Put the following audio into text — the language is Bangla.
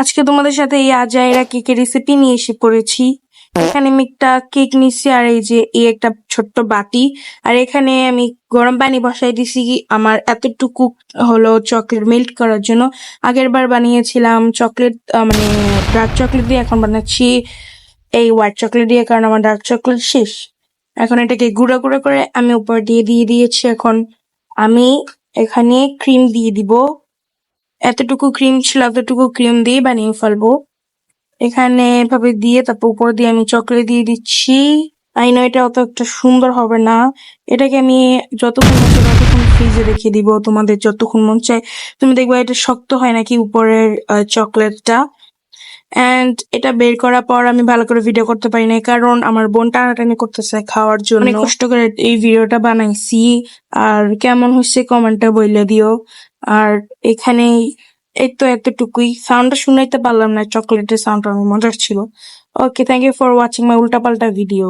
আজকে তোমাদের সাথে এই আজাইরা কেকের রেসিপি নিয়ে এসে পড়েছি। এখানে আমি একটা কেক নিচ্ছি, আর এই একটা ছোট্ট বাটি, আর এখানে আমি গরম পানি বসাই দিছি আমার এতটুকু হলো চকলেট মেল্ট করার জন্য। আগের বার বানিয়েছিলাম চকলেট মানে ডার্ক চকলেট দিয়ে, এখন বানাচ্ছি এই হোয়াইট চকলেট দিয়ে, কারণ আমার ডার্ক চকলেট শেষ। এখন এটাকে গুঁড়ো গুঁড়ো করে আমি উপর দিয়ে দিয়েছি। এখন আমি এখানে ক্রিম দিয়ে দিব, এতটুকু ক্রিম ছিল এতটুকু ক্রিম দিয়ে বানিয়ে ফেলবো। এখানে এভাবে দিয়ে তারপর উপর দিয়ে আমি চকলেট দিয়ে দিচ্ছি। আই নো এটা অত একটা সুন্দর হবে না, এটাকে আমি যতক্ষণ মন চায় ততক্ষণ ফ্রিজে রেখে দিব, তোমাদের যতক্ষণ মন চায়। তুমি দেখবে এটা শক্ত হয় নাকি উপরের চকলেটটা। এন্ড এটা বের করার পর আমি ভালো করে ভিডিও করতে পারি না, কারণ আমার বোন টানাটানি করতেছে খাওয়ার জন্য। অনেক কষ্ট করে এই ভিডিওটা বানাইছি, আর কেমন হয়েছে কমেন্টে বলে দিও। আর এখানে এই তো এতটুকুই, সাউন্ডটা শুনাইতে পারলাম না, চকলেটের সাউন্ডটা মজার ছিল। Okay, thank you for watching my উল্টাপাল্টা ভিডিও।